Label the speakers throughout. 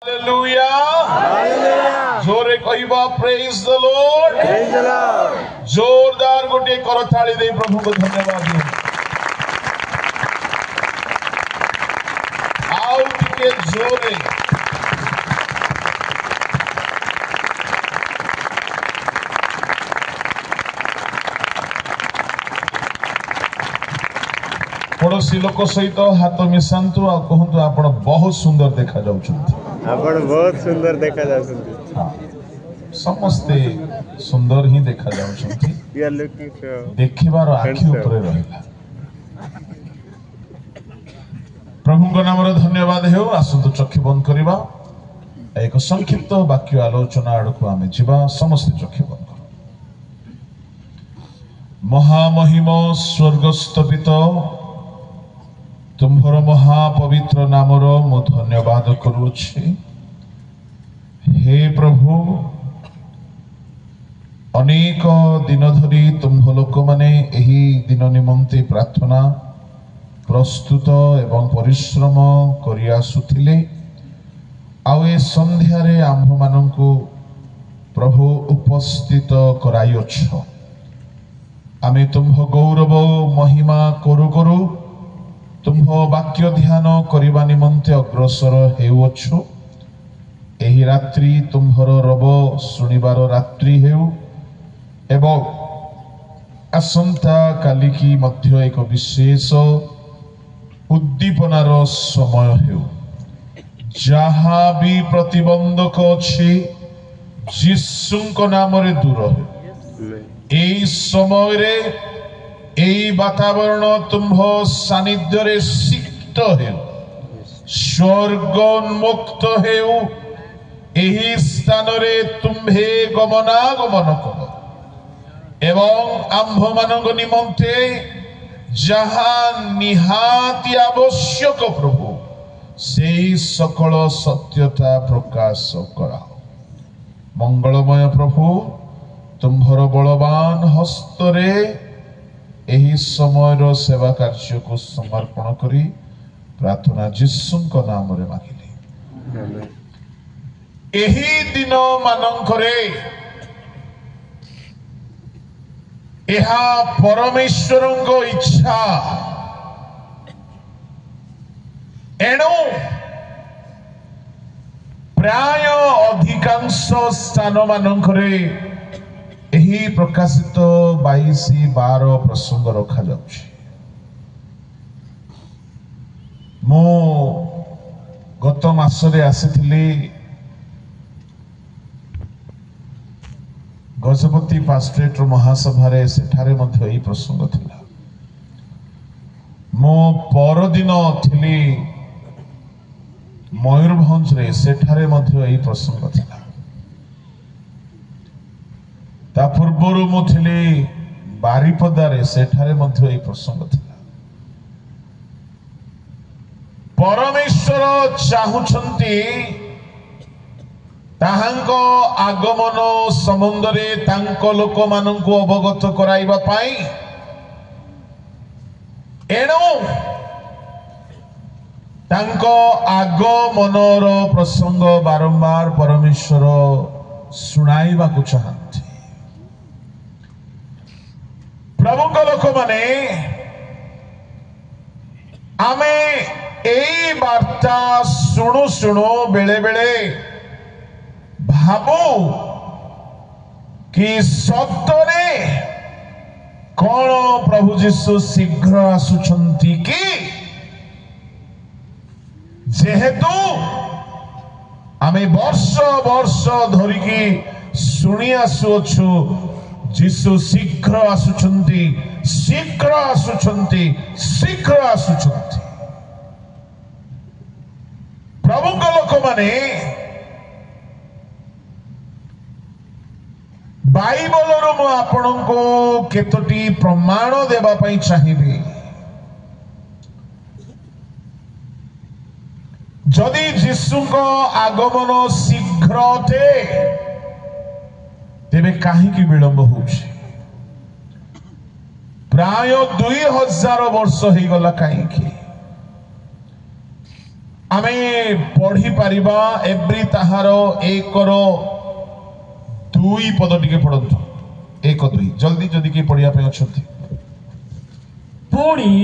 Speaker 1: Hallelujah. जोरे कहिबा praise the Lord.
Speaker 2: Praise the Lord.
Speaker 1: जोरदार गोटे करताली दे प्रभु को धन्यवाद दियो। आओ टिके जोरे पड़ोसी लोक सहित हाथ मिशांतु आ कहंतु आपण बहुत सुंदर देखा जाउछंती।
Speaker 2: आपण बहुत सुंदर देखा जाउछंती।
Speaker 1: समस्ते सुंदर ही देखा जाउछंती।
Speaker 2: We are looking for
Speaker 1: देखिबार आखि ऊपर रहिला। प्रभु को नाम रे धन्यवाद हेउ। आसंतु चक्षु बंद करिबा। एक संक्षिप्त वाक्य आलोचना आडको आमे जिबा। समस्त चक्षु बंद करो। महामहिम स्वर्गस्थ पिता तुम्हार महापवित्र नामर मु धन्यवाद करुछि। हे प्रभु अनेक दिन धरी तुम्ह लोक माने एही दिन निमंते प्रार्थना प्रस्तुत एवं परिश्रम करि आसुथिले। आउ ए संध्यारे आम्भ मानंकु प्रभु उपस्थित कराइछ। आमे तुम्ह गौरव महिमा करू करू तुम्ह वाक्य ध्यान करिबा निमंते अग्रसर हेउछु। एही रात्रि तुम्हर रब सुनिबार रात्रि हेउ एवं आसंता काली की मध्य एक विशेष उद्दीपनार समय हेउ। जहा भी प्रतिबंधक अछि यीशुଙ୍କ नामरे दूर हेउ। एई समय रे एई वातावरण तुम्ह सानिध्य रे सिक्त हेउ। स्वर्ग उन्मुक्त हेउ। एही स्थान रे तुम्हे गमनागमन करो एवं आम्भ मानक निमंते जहा निहाती आवश्यक प्रभु से सकल सत्यता प्रकाश कराओ। मंगलमय प्रभु तुम्हर बलवान हस्तरे एही समयर सेवा कार्य को समर्पण करी प्रार्थना यीशुଙ୍କ नामरे मागिले। एही दिन मानंकरे एहा परमेश्वरଙ୍କ इच्छा एणु प्राय अधिकांश स्थान मानंकरे एही प्रकाशित 22-12 प्रसंग रखा जाउछि। मो गत मासरे आसीथिली गजपति पास्ट्रेट महासभारे सेठारे मध्य एही प्रसंग थिला। मो परदिन थिली मयूरभंज रे सेठारे मध्य एही प्रसंग थिला। ता पूर्वरु मु थिली बारिपदारे सेठारे मध्य एही प्रसंग थिला। परमेश्वर चाहुछंती ताहांको आगमन संबंधरे तांको लोक मानंकु अवगत कराइबा पाई एणु तांको आगमनर प्रसंग बारंबार परमेश्वर सुनाइबा को चाहंती। प्रभुଙ୍କ लोक माने आमे एई वार्ता सुनु सुनु बेले बेले भाबो कि सत्तरे कौन प्रभु जीशु शीघ्र आसुछंती कि जेहेतु आमे वर्ष वर्ष धरिकी सुनी आसुछु जीशु शीघ्र आसुछंती शीघ्र आसुछंती शीघ्र आसुछंती। प्रभुଙ୍କ लोक माने बाइबल रो मु आपनको केतोटी प्रमाण देबा पई चाहिबी। जदि यीशुଙ୍କ आगमन शीघ्र थे तेबे काहे की विलंब होउछि। प्राय 2000 वर्ष हे गला काहे की आमे पढ़ी पारिबा एवरी ताहार 1 रो 2 पद टिके पढंतु 1 2 जल्दी जल्दी के पढ़िया पे अछंती
Speaker 3: पुणी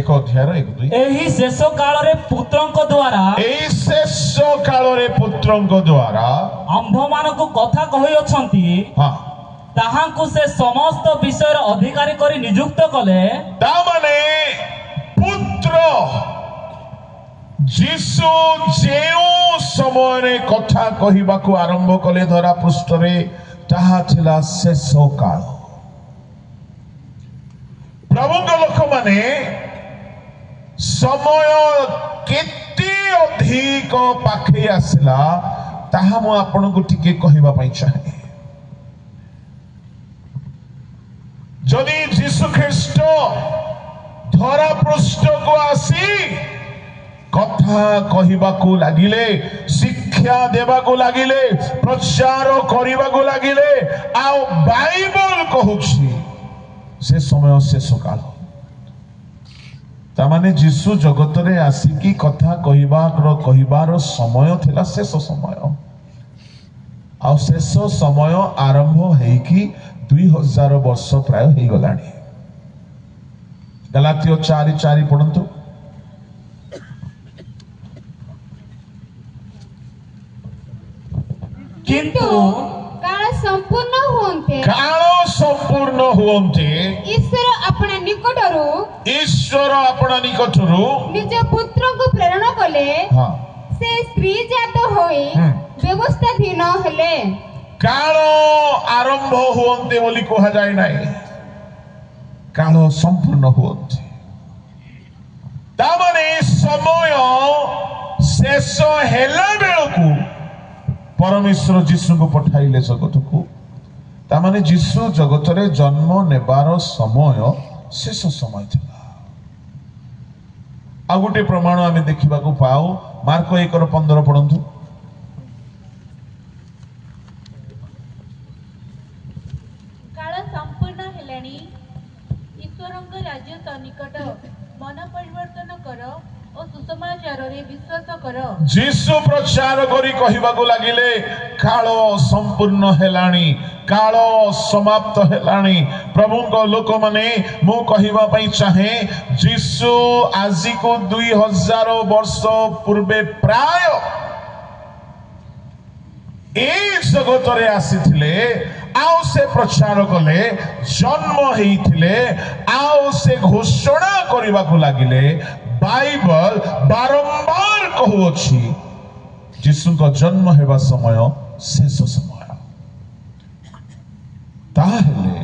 Speaker 1: 1 अध्याय 1 2
Speaker 3: एही शेष काल रे पुत्रंक द्वारा
Speaker 1: एही शेष काल रे पुत्रंक द्वारा
Speaker 3: आंभ मानको कथा कहि अछंती
Speaker 1: हां
Speaker 3: ताहांकु से समस्त विषय अधिकारी करी नियुक्त कले
Speaker 1: ता माने पुत्र जीसु जेउ समय रे कथा कहिबाकू आरंभ कले धरा पृष्ठ रे ताहा थिला शेष काल प्रभुଙ୍କ लोक माने समय केते अधिक पाखे आसिला ताहा मु आपनको टिके कहिबा पई चाहे जदि जीसु ख्रीष्ट धरा पृष्ठ को आसी कथा कहिबाकू लागिले शिक्षा देबाकू लागिले प्रचार करिबाकू लागिले आ बाइबल कहूछि से समय शेष काल तामाने जीसु जगत रे आसिकी कथा कहिबार समय थिला शेष समय आ शेष समय आरंभ हेकी 2000 वर्ष प्राय हे गलानी गलातियो 4:4 पढंतु
Speaker 3: किंतु
Speaker 4: काल संपूर्ण
Speaker 1: हुवन्ते
Speaker 4: ईश्वर अपना
Speaker 1: निकटरू
Speaker 4: निज पुत्र को प्रेरण कले
Speaker 1: हां
Speaker 4: से स्त्री जात होई व्यवस्थाधीन हेले
Speaker 1: काल आरंभ हुवन्ते बोली कहा जाय नाही काल संपूर्ण हुवन्ते तामाने समय शेष हेला बेलकू परमेश्वर जीसु को पठाइले जगत को तामाने जीसु जगत रे जन्म नेबार समय शेष समय थिला आ गोटे प्रमाण आमे देखिबा को पाऊ मार्क 1:15 पढंतु
Speaker 5: काल संपूर्ण हेलानी ईश्वरंक राज्य सन्निकट मन परिवर्तन कर और सुसमाचार रे विश्वास कर
Speaker 1: जीसु प्रचार करी कहिबाकू लागिले काल संपूर्ण हेलानी काल समाप्त हेलानी प्रभुଙ୍କ लोक माने मु कहिबा पई चाहे जीसु आजि को 2000 वर्ष पूर्वे प्राय ए जगत रे आसीथिले आउ से प्रचार कले जन्म हेइथिले आउ से घोषणा करिबाकू लागिले बाइबल बारंबार कहूछि जीसु का जन्म हेबा समय शेष समय ताहले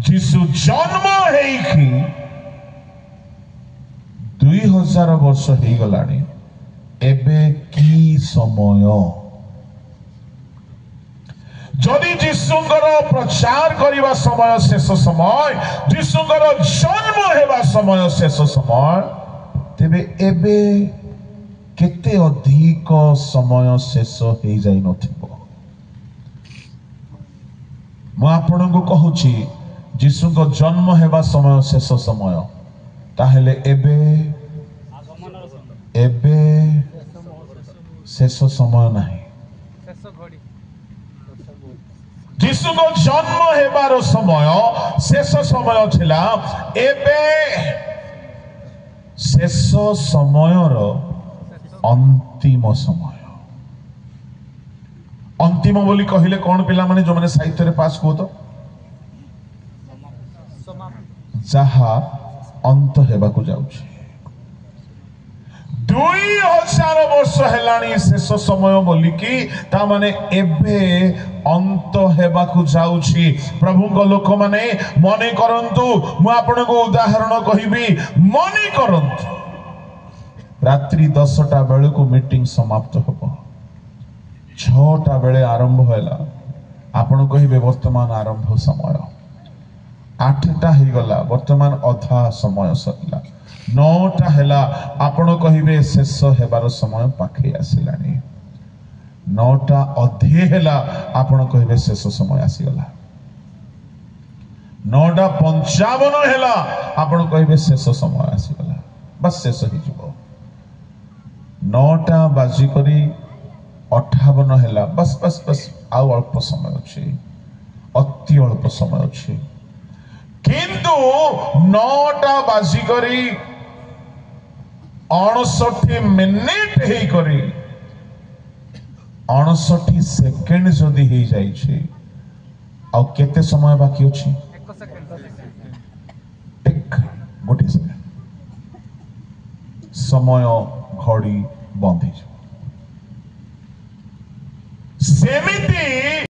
Speaker 1: जीसु जन्म हेइकी 2000 वर्ष हेइ गलानी एबे की समय जदि जीसुंकर प्रचार करिबा समय शेष समय जीसुंकर जन्म हेबा समय शेष समय तेबे एबे केते अधिक समय शेष हेइ जाई नथिबो मु आपनको कहूछि जीसुंक जन्म हेबा समय शेष समय ताहेले एबे शेष समय नाही जीसु को जन्म हेबार समय शेष समय थिला एबे शेष समयर अंतिम समय अंतिम बोली कहिले कोन पिला माने जो माने साहित्य रे पास को तो जहा अंत हेबा को जाउछि 2000 वर्ष हेलानी शेष समय बोली कि ता माने एबे अंत हेबा को जाउछि प्रभुଙ୍କ लोक माने मने करंतु मु आपनको उदाहरण कहिबी मने करंतु रात्रि 10टा बेले को मीटिंग समाप्त होबो 6टा बेले आरंभ होला आपण कहिबे वर्तमान आरंभ समय 8टा हे गला वर्तमान अधा समय सरिला 9टा हेला आपण कहिबे शेष हेबार समय पाखे आसिलानी 9टा अधे हेला आपण कहिबे शेष समय आसी गला 9टा 55 हेला आपण कहिबे शेष समय आसी गला बस शेष हो 9टा बाजिक 58 है बस बस बस आउ अल्प समय अच्छे अति अल्प समय अच्छे किंतु 9टा बाजिक 59 मिनिट हे करी 59 सेकेंड जदि हो जाइए आउ केते समय बाकी अच्छी गोटे सेकेंड समय घड़ी बंद हो सेमिति